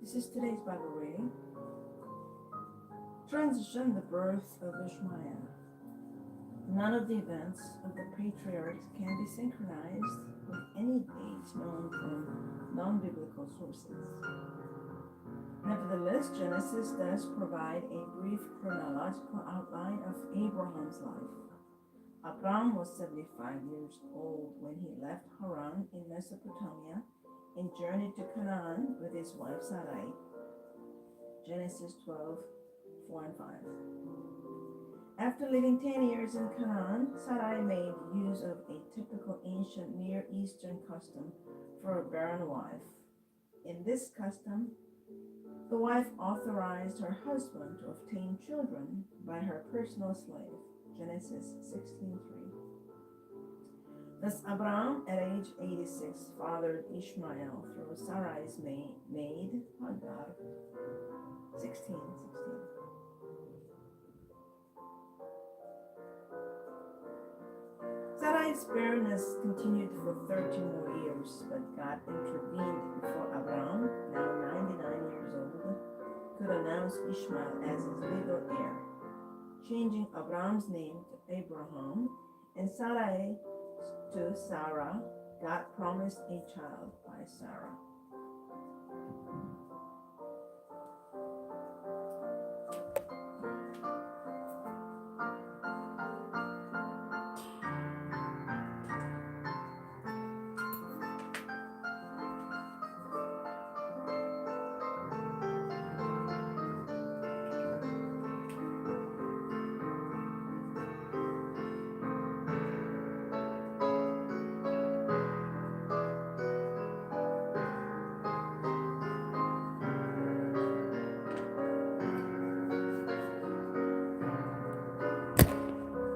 This is today's Bible reading. Transition: the birth of Ishmael. None of the events of the patriarchs can be synchronized with any dates known from non-biblical sources. Nevertheless, Genesis does provide a brief chronological outline of Abraham's life. Abram was 75 years old when he left Haran in Mesopotamia and journeyed to Canaan with his wife Sarai. Genesis 12:4 and 5. After living 10 years in Canaan, Sarai made use of a typical ancient Near Eastern custom for a barren wife. In this custom, the wife authorized her husband to obtain children by her personal slave. Genesis 16:3. Thus Abram, at age 86, fathered Ishmael through Sarai's maid Hagar. 16:16. Sarai's barrenness continued for 13 more years, but God intervened before Abram, now 99 years old, could announce Ishmael as his legal heir, changing Abram's name to Abraham and Sarai to Sarah. God promised a child by Sarah.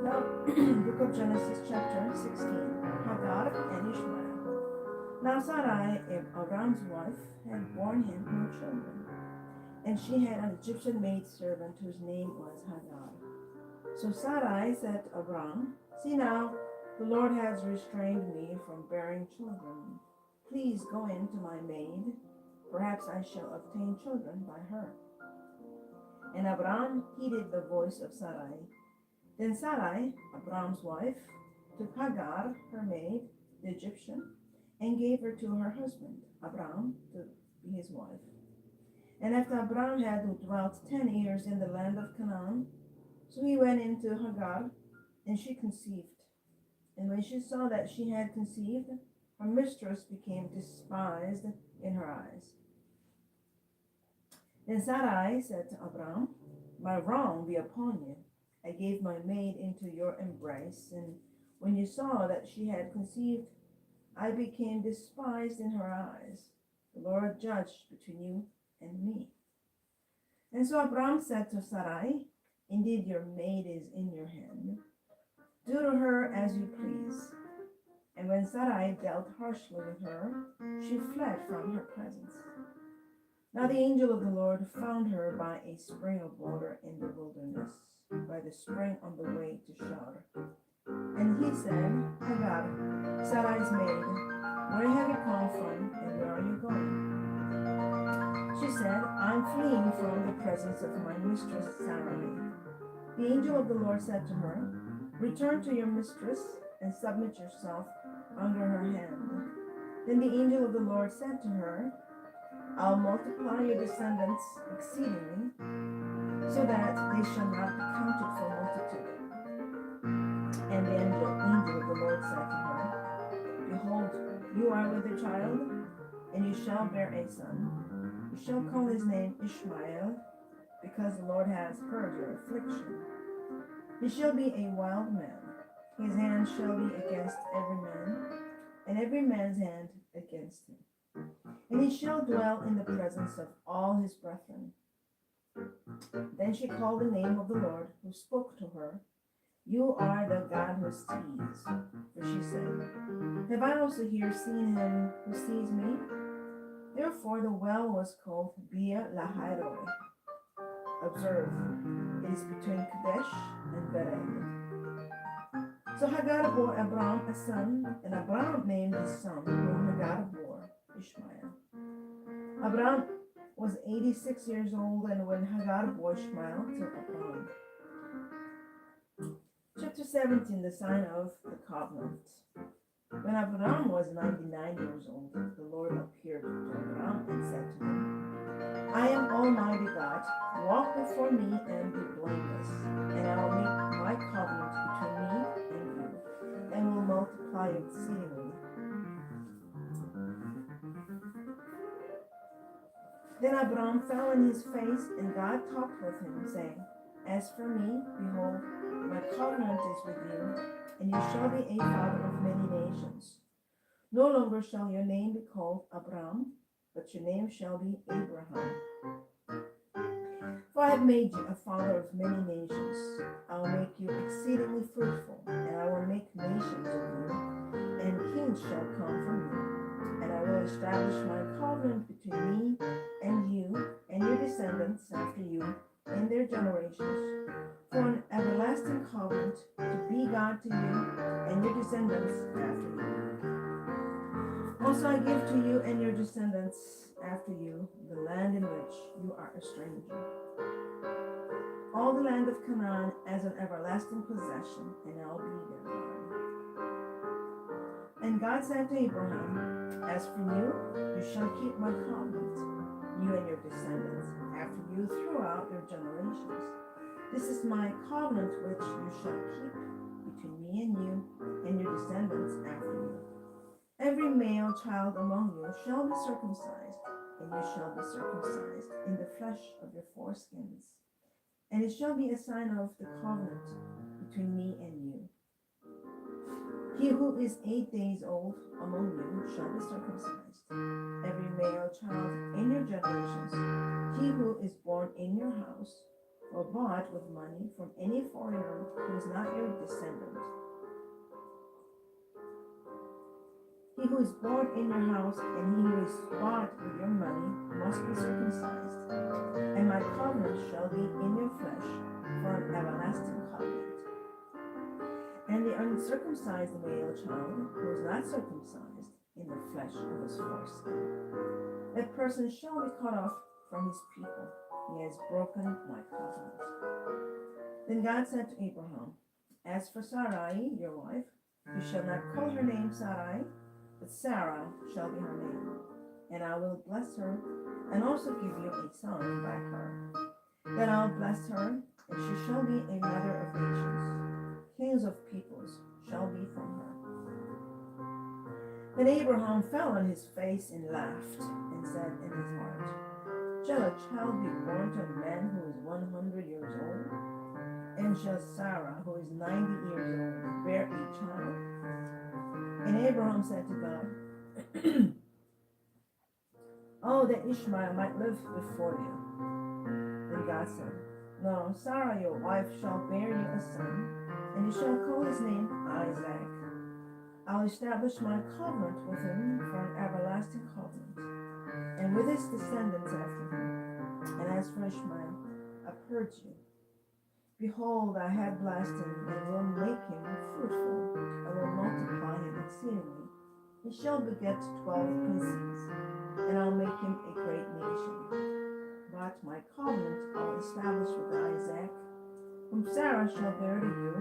Now, Book of Genesis, chapter 16, Hagar and Ishmael. Now Sarai, Abram's wife, had borne him no children, and she had an Egyptian maidservant whose name was Hagar. So Sarai said to Abram, "See now, the Lord has restrained me from bearing children. Please go in to my maid. Perhaps I shall obtain children by her." And Abram heeded the voice of Sarai. Then Sarai, Abram's wife, took Hagar, her maid, the Egyptian, and gave her to her husband, Abram, to be his wife. And after Abram had dwelt 10 years in the land of Canaan, so he went in to Hagar, and she conceived. And when she saw that she had conceived, her mistress became despised in her eyes. Then Sarai said to Abram, "My wrong be upon you. I gave my maid into your embrace, and when you saw that she had conceived, I became despised in her eyes. The Lord judged between you and me." And so Abram said to Sarai, "Indeed, your maid is in your hand. Do to her as you please." And when Sarai dealt harshly with her, she fled from her presence. Now the angel of the Lord found her by a spring of water in the wilderness, by the spring on the way to Shur. And he said, "Hagar, Sarai's maid, where have you come from and where are you going?" She said, "I'm fleeing from the presence of my mistress Sarai." The angel of the Lord said to her, "Return to your mistress and submit yourself under her hand." Then the angel of the Lord said to her, "I'll multiply your descendants exceedingly, so that they shall not be counted for multitude." And the angel of the Lord said to her, "Behold, you are with a child, and you shall bear a son. You shall call his name Ishmael, because the Lord has heard your affliction. He shall be a wild man. His hand shall be against every man, and every man's hand against him. And he shall dwell in the presence of all his brethren." Then she called the name of the Lord who spoke to her, "You are the God who sees." For she said, "Have I also here seen him who sees me?" Therefore the well was called Bia Lahairoi. Observe, it is between Kadesh and Bered. So Hagar bore Abram a son, and Abram named his son whom Hagar bore Ishmael. Abram was 86 years old, and when Hagar bore Ishmael to Abraham. Chapter 17, the sign of the covenant. When Abraham was 99 years old, the Lord appeared to Abraham and said to him, I am Almighty God. Walk before me and be blameless, and I will make my covenant between me and you, and will multiply exceedingly. Then Abraham fell on his face, and God talked with him, saying, As for me, behold, my covenant is with you, and you shall be a father of many nations. No longer shall your name be called Abram, but your name shall be Abraham. For I have made you a father of many nations. I will make you exceedingly fruitful, and I will make nations of you, and kings shall come from you. And I will establish my covenant between me and you and your descendants after you in their generations, for an everlasting covenant to be God to you and your descendants after you. Also I give to you and your descendants after you the land in which you are a stranger, all the land of Canaan as an everlasting possession, and I'll be their God. And God said to Abraham, As for you, you shall keep my covenant, you and your descendants after you throughout your generations. This is my covenant which you shall keep between me and you and your descendants after you. Every male child among you shall be circumcised, and you shall be circumcised in the flesh of your foreskins. And it shall be a sign of the covenant between me and you. He who is 8 days old among you shall be circumcised. Every male child in your generations, he who is born in your house, or bought with money from any foreigner who is not your descendant. He who is born in your house and he who is bought with your money must be circumcised. And my covenant shall be in your flesh for an everlasting covenant. And the uncircumcised male child who is not circumcised in the flesh of his foreskin, that person shall be cut off from his people. He has broken my covenant. Then God said to Abraham, As for Sarai, your wife, you shall not call her name Sarai, but Sarah shall be her name. And I will bless her, and also give you a son by her. Then I'll bless her, and she shall be a mother of nations. Kings of peoples shall be from her. Then Abraham fell on his face and laughed, and said in his heart, Shall a child be born to a man who is 100 years old? And shall Sarah, who is 90 years old, bear a child? And Abraham said to God, Oh, that Ishmael might live before you. Then God said, No, Sarah your wife shall bear you a son, and you shall call his name Isaac. I'll establish my covenant with him for an everlasting covenant, and with his descendants after him. And as for Ishmael, I've heard you. Behold, I have blessed him, and will make him fruitful. I will multiply him exceedingly. He shall beget 12 princes, and I'll make him a great nation. But my covenant I'll establish with Isaac, whom Sarah shall bear to you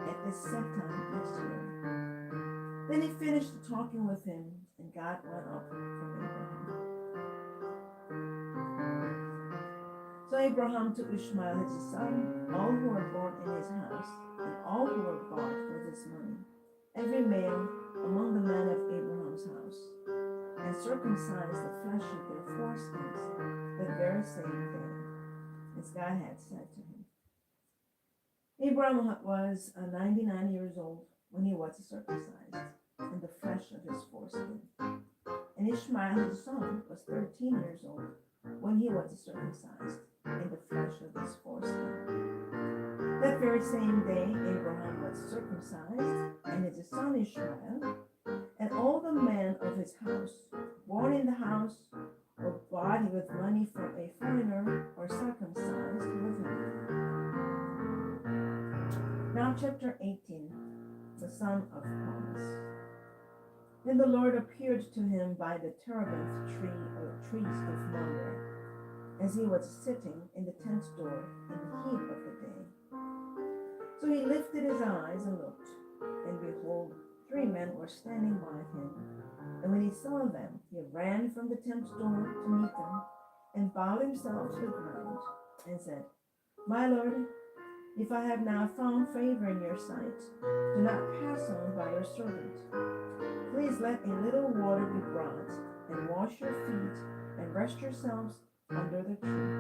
at this set time next year. Then he finished talking with him, and God went up from Abraham. So Abraham took Ishmael his son, all who were born in his house, and all who were bought with his money, every male among the men of Abraham's house, and circumcised the flesh of their foreskins the very same day, as God had said to him. Abraham was 99 years old when he was circumcised in the flesh of his foreskin. And Ishmael his son was 13 years old when he was circumcised in the flesh of his foreskin. That very same day Abraham was circumcised, and his son Ishmael, and all the men of his house, born in the house, or bought with money from a foreigner, or circumcised with him. Now chapter 18, the son of promise. Then the Lord appeared to him by the terebinth trees of Mamre, as he was sitting in the tent door in the heat of the day. So he lifted his eyes and looked, and behold, 3 men were standing by him. And when he saw them, he ran from the tent door to meet them, and bowed himself to the ground, and said, My Lord, if I have now found favor in your sight, do not pass on by your servant. Please let a little water be brought, and wash your feet, and rest yourselves under the tree.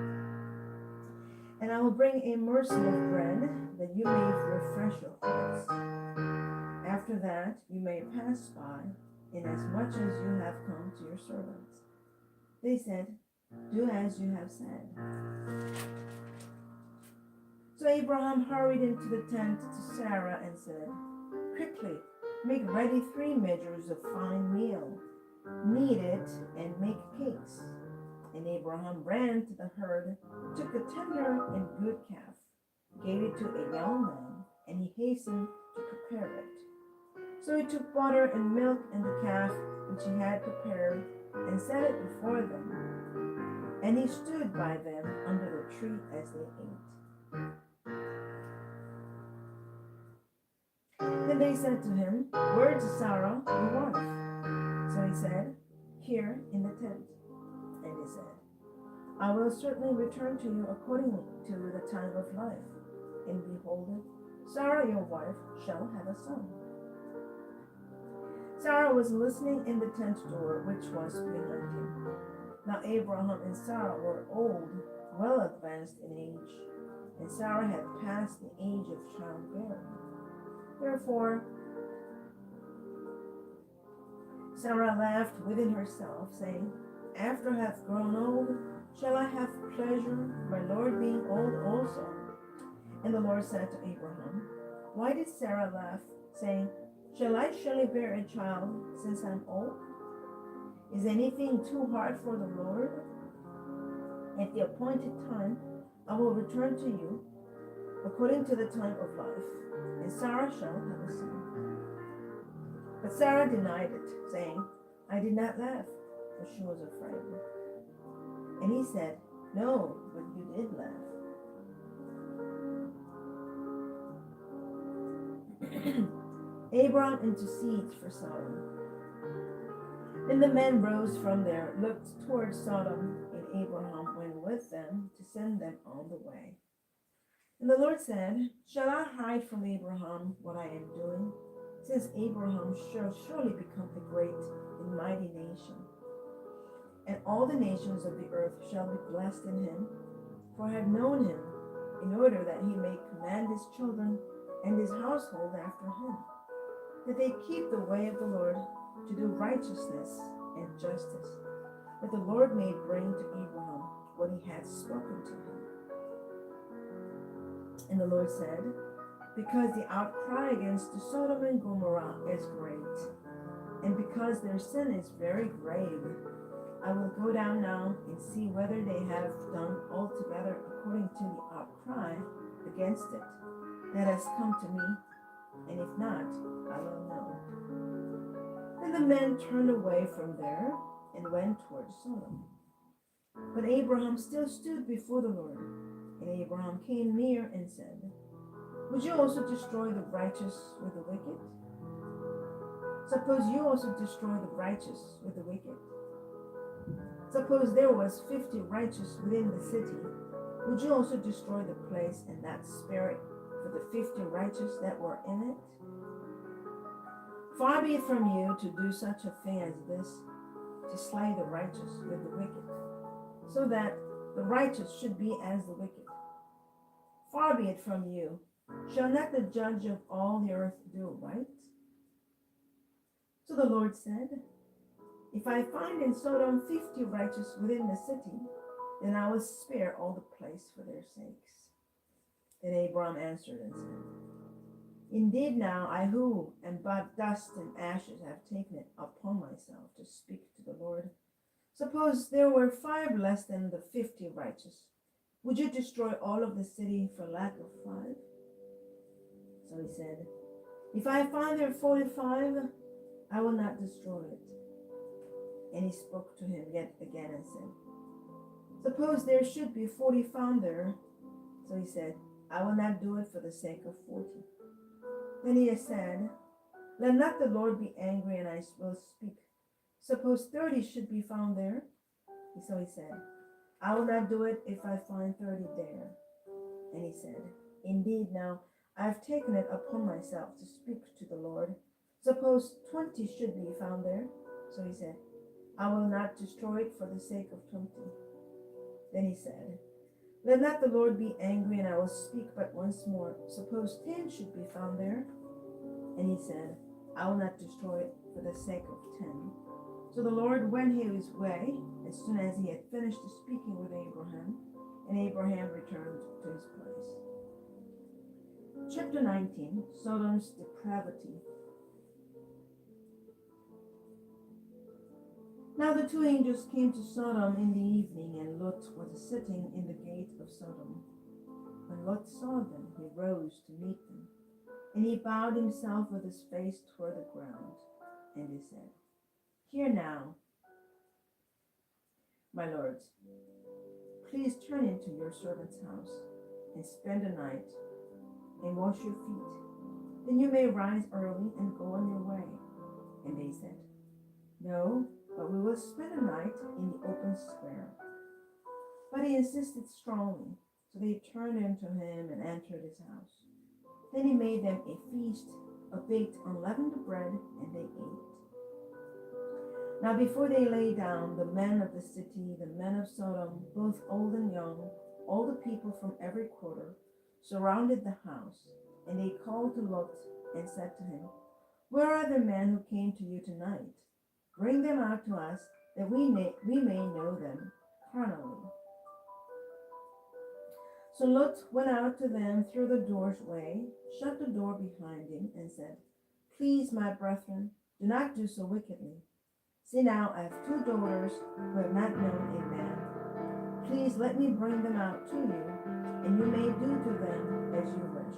And I will bring a morsel of bread, that you may refresh your hearts. After that, you may pass by, inasmuch as you have come to your servants. They said, Do as you have said. So Abraham hurried into the tent to Sarah and said, Quickly, make ready 3 measures of fine meal. Knead it and make cakes. And Abraham ran to the herd, took the tender and good calf, gave it to a young man, and he hastened to prepare it. So he took butter and milk and the calf which he had prepared, and set it before them. And he stood by them under the tree as they ate. Then they said to him, Where is Sarah, your wife? So he said, Here in the tent. And he said, I will certainly return to you according to the time of life. And behold, Sarah your wife shall have a son. Sarah was listening in the tent door which was behind him. Now Abraham and Sarah were old, well advanced in age, and Sarah had passed the age of childbearing. Therefore Sarah laughed within herself, saying, After I have grown old, shall I have pleasure, my Lord being old also? And the Lord said to Abraham, Why did Sarah laugh, saying, Shall I surely bear a child, since I'm old? Is anything too hard for the Lord? At the appointed time, I will return to you, according to the time of life, and Sarah shall have a son. But Sarah denied it, saying, I did not laugh, for she was afraid. And he said, No, but you did laugh. Abram intercedes for Sodom. Then the men rose from there, looked toward Sodom, and Abraham went with them to send them on the way. And the Lord said, Shall I hide from Abraham what I am doing? Since Abraham shall surely become a great and mighty nation, and all the nations of the earth shall be blessed in him. For I have known him, in order that he may command his children and his household after him, that they keep the way of the Lord, to do righteousness and justice, that the Lord may bring to Abraham what he had spoken to him. And the Lord said, Because the outcry against Sodom and Gomorrah is great, and because their sin is very grave, I will go down now and see whether they have done altogether according to the outcry against it that has come to me, and if not, I will know. Then the men turned away from there and went toward Sodom. But Abraham still stood before the Lord, and Abraham came near and said, Would you also destroy the righteous with the wicked? Suppose you also destroy the righteous with the wicked. Suppose there was 50 righteous within the city. Would you also destroy the place and not spare it for the 50 righteous that were in it? Far be it from you to do such a thing as this, to slay the righteous with the wicked, so that the righteous should be as the wicked. Far be it from you. Shall not the judge of all the earth do right? So the Lord said, If I find in Sodom 50 righteous within the city, then I will spare all the place for their sakes. Then Abram answered and said, Indeed now I who am but dust and ashes have taken it upon myself to speak to the Lord. Suppose there were 5 less than the 50 righteous. Would you destroy all of the city for lack of 5? So he said, If I find there 45, I will not destroy it. And he spoke to him yet again and said, Suppose there should be 40 found there. So he said, I will not do it for the sake of 40. Then he said, let not the Lord be angry, and I will speak. Suppose 30 should be found there. So he said, I will not do it if I find 30 there. And he said, indeed, now I have taken it upon myself to speak to the Lord. Suppose 20 should be found there. So he said, I will not destroy it for the sake of 20. Then he said, let not the Lord be angry, and I will speak but once more. Suppose 10 should be found there. And he said, I will not destroy it for the sake of 10. So the Lord went his way as soon as he had finished speaking with Abraham, and Abraham returned to his place. Chapter 19, Sodom's depravity. Now the two angels came to Sodom in the evening, and Lot was sitting in the gate of Sodom. When Lot saw them, he rose to meet them, and he bowed himself with his face toward the ground. And he said, Hear now, my lords, please turn into your servant's house, and spend the night, and wash your feet. Then you may rise early and go on your way. And they said, No, but we will spend the night in the open square. But he insisted strongly, so they turned into him and entered his house. Then he made them a feast of baked unleavened bread, and they ate. Now before they lay down, the men of the city, the men of Sodom, both old and young, all the people from every quarter, surrounded the house, and they called to Lot and said to him, Where are the men who came to you tonight? Bring them out to us, that we may know them carnally. So Lot went out to them through the doorway, shut the door behind him, and said, Please, my brethren, do not do so wickedly. See now, I have two daughters who have not known a man. Please let me bring them out to you, and you may do to them as you wish.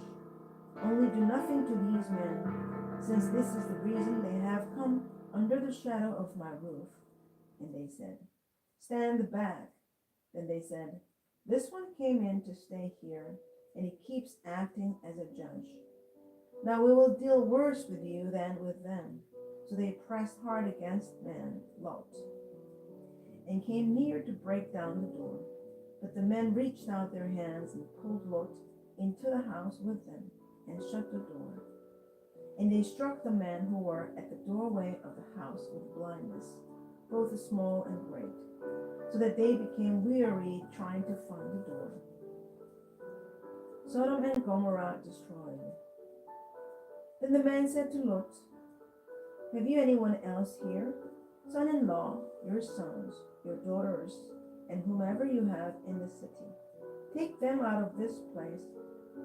Only do nothing to these men, since this is the reason they have come under the shadow of my roof. And they said, Stand back. Then they said, This one came in to stay here, and he keeps acting as a judge. Now we will deal worse with you than with them. So they pressed hard against man, Lot, and came near to break down the door. But the men reached out their hands and pulled Lot into the house with them, and shut the door. And they struck the men who were at the doorway of the house with blindness, both small and great, so that they became weary trying to find the door. Sodom and Gomorrah destroyed. Then the man said to Lot, Have you anyone else here? Son-in-law, your sons, your daughters, and whomever you have in the city. Take them out of this place,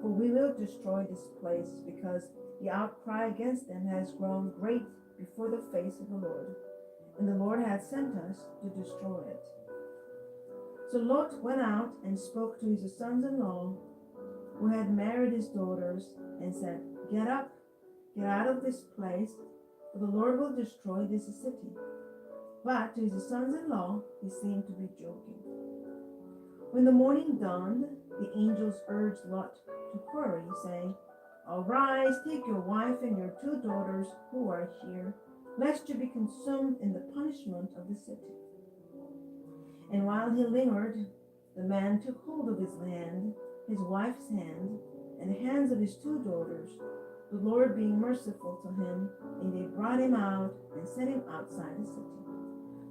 for we will destroy this place, because the outcry against them has grown great before the face of the Lord, and the Lord hath sent us to destroy it. So Lot went out and spoke to his sons-in-law, who had married his daughters, and said, Get up, get out of this place, for the Lord will destroy this city. But to his sons-in-law he seemed to be joking. When the morning dawned, the angels urged Lot to hurry, saying, Arise, take your wife and your two daughters who are here, lest you be consumed in the punishment of the city. And while he lingered, the man took hold of his hand, his wife's hand, and the hands of his two daughters, the Lord being merciful to him, and they brought him out and set him outside the city.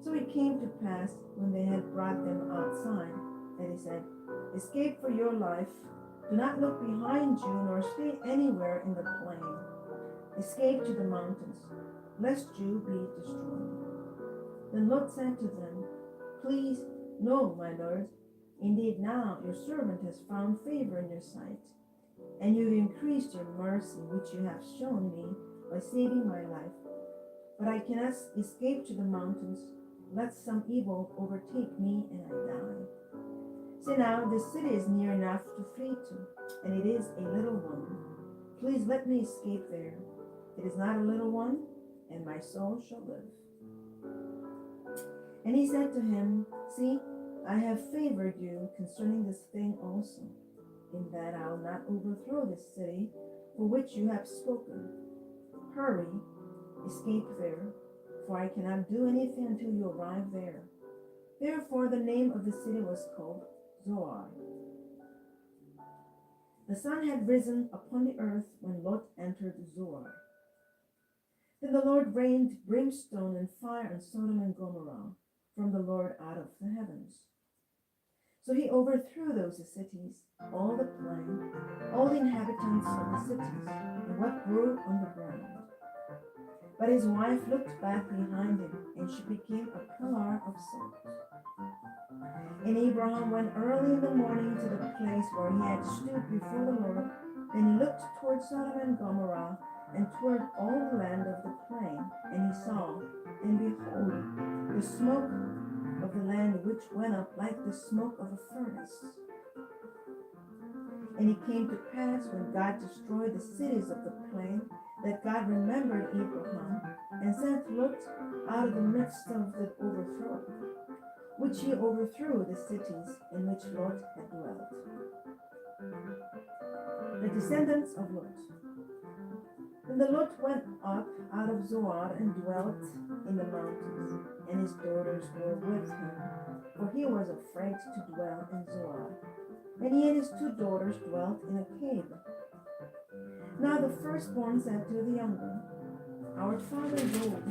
So it came to pass, when they had brought them outside, that he said, Escape for your life. Do not look behind you, nor stay anywhere in the plain. Escape to the mountains, lest you be destroyed. Then Lot said to them, Please, no, my lords. Indeed, now your servant has found favor in your sight, and you have increased your mercy, which you have shown me by saving my life. But I cannot escape to the mountains, lest some evil overtake me and I die. See now, the city is near enough to flee to, and it is a little one. Please let me escape there. It is not a little one, and my soul shall live. And he said to him, See, I have favored you concerning this thing also, in that I will not overthrow this city for which you have spoken. Hurry, escape there, for I cannot do anything until you arrive there. Therefore the name of the city was called Zoar. The sun had risen upon the earth when Lot entered Zoar. Then the Lord rained brimstone and fire on Sodom and Gomorrah from the Lord out of the heavens. So he overthrew those cities, all the plain, all the inhabitants of the cities, and what grew on the ground. But his wife looked back behind him, and she became a pillar of salt. And Abraham went early in the morning to the place where he had stood before the Lord. Then he looked toward Sodom and Gomorrah, and toward all the land of the plain, and he saw, and behold, the smoke of the land which went up like the smoke of a furnace. And it came to pass, when God destroyed the cities of the plain, that God remembered Abraham, and sent Lot out of the midst of the overthrow, which he overthrew the cities in which Lot had dwelt. The descendants of Lot. Then the Lot went up out of Zoar and dwelt in the mountains, and his daughters were with him, for he was afraid to dwell in Zoar. And he and his two daughters dwelt in a cave. Now the firstborn said to the younger, Our father is old,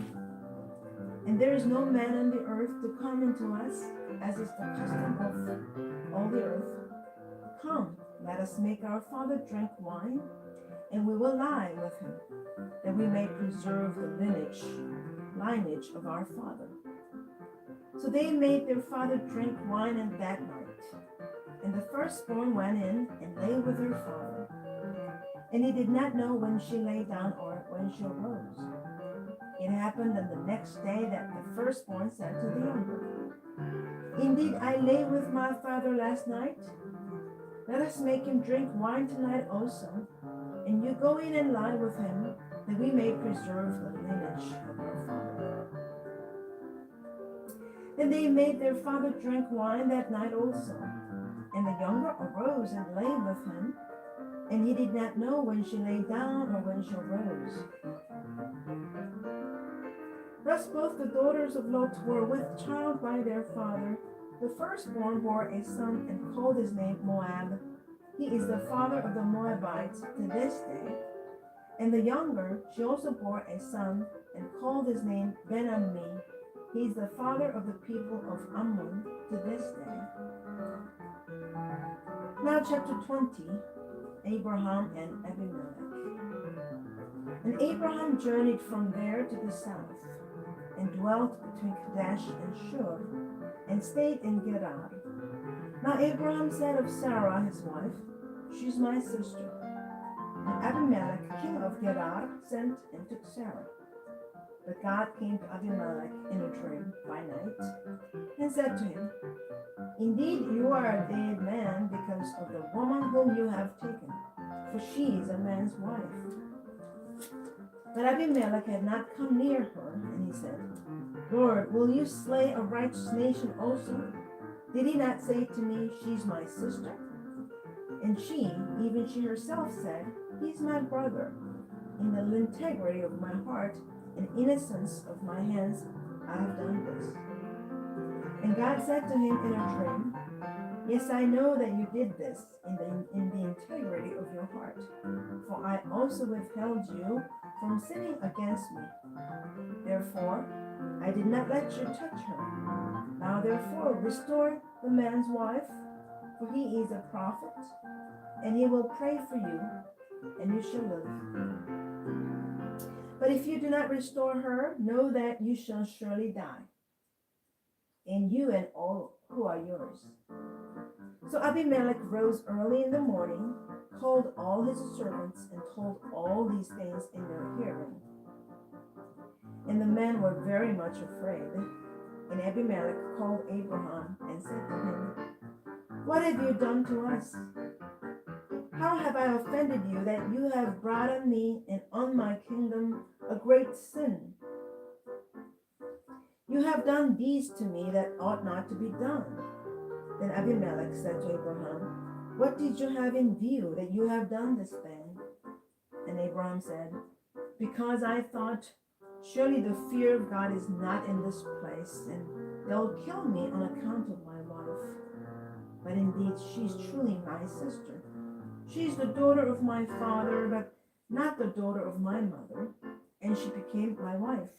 and there is no man on the earth to come into us, as is the custom of all the earth. Come, let us make our father drink wine, and we will lie with him, that we may preserve the lineage of our father. So they made their father drink wine at that night. And the firstborn went in and lay with her father. And he did not know when she lay down or when she arose. It happened on the next day that the firstborn said to the younger, Indeed, I lay with my father last night. Let us make him drink wine tonight also, and you go in and lie with him, that we may preserve the lineage of our father. Then they made their father drink wine that night also. And the younger arose and lay with him, and he did not know when she lay down or when she arose. Thus both the daughters of Lot were with child by their father. The firstborn bore a son and called his name Moab. He is the father of the Moabites to this day. And the younger, she also bore a son and called his name Ben-Ammi. He is the father of the people of Ammon to this day. Now chapter 20, Abraham and Abimelech. And Abraham journeyed from there to the south, and dwelt between Kadesh and Shur, and stayed in Gerar. Now Abraham said of Sarah his wife, She's my sister. And Abimelech, king of Gerar, sent and took Sarah. But God came to Abimelech in a dream by night, and said to him, Indeed, you are a dead man because of the woman whom you have taken, for she is a man's wife. But Abimelech had not come near her, and he said, Lord, will you slay a righteous nation also? Did he not say to me, She's my sister? And she, even she herself, said, He's my brother. In the integrity of my heart and innocence of my hands, I have done this. And God said to him in a dream, Yes, I know that you did this in the integrity of your heart, for I also withheld you from sinning against me. Therefore, I did not let you touch her. Now therefore, restore the man's wife, for he is a prophet, and he will pray for you, and you shall live. But if you do not restore her, know that you shall surely die, and you and all who are yours. So Abimelech rose early in the morning, called all his servants, and told all these things in their hearing. And the men were very much afraid. And Abimelech called Abraham and said to him, What have you done to us? How have I offended you that you have brought on me and on my kingdom a great sin? You have done deeds to me that ought not to be done. Then Abimelech said to Abraham, "What did you have in view that you have done this thing?" And Abraham said, "Because I thought, surely the fear of God is not in this place, and they'll kill me on account of my wife. But indeed, she's truly my sister. She's the daughter of my father, but not the daughter of my mother, and she became my wife.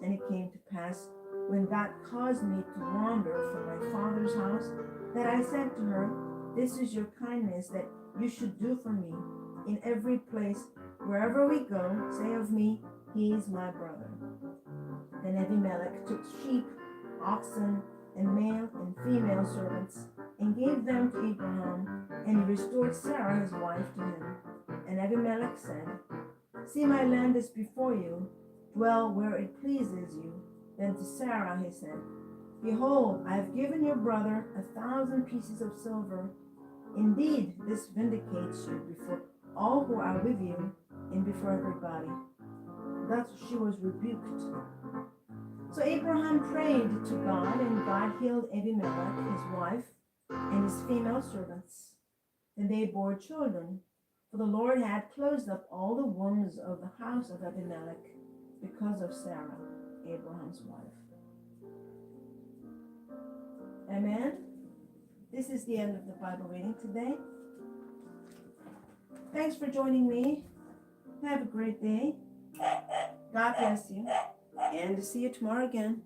And it came to pass, when God caused me to wander from my father's house, that I said to her, 'This is your kindness that you should do for me. In every place, wherever we go, say of me, he is my brother.' Then Abimelech took sheep, oxen, and male and female servants, and gave them to Abraham, and he restored Sarah his wife to him. And Abimelech said, 'See, my land is before you. Dwell where it pleases you.' Then to Sarah he said, 'Behold, I have given your brother 1,000 pieces of silver. Indeed, this vindicates you before all who are with you and before everybody.' Thus she was rebuked. So Abraham prayed to God, and God healed Abimelech, his wife, and his female servants. Then they bore children, for the Lord had closed up all the wombs of the house of Abimelech because of Sarah, Abraham's wife. Amen. This is the end of the Bible reading today. Thanks for joining me. Have a great day. God bless you. And see you tomorrow again.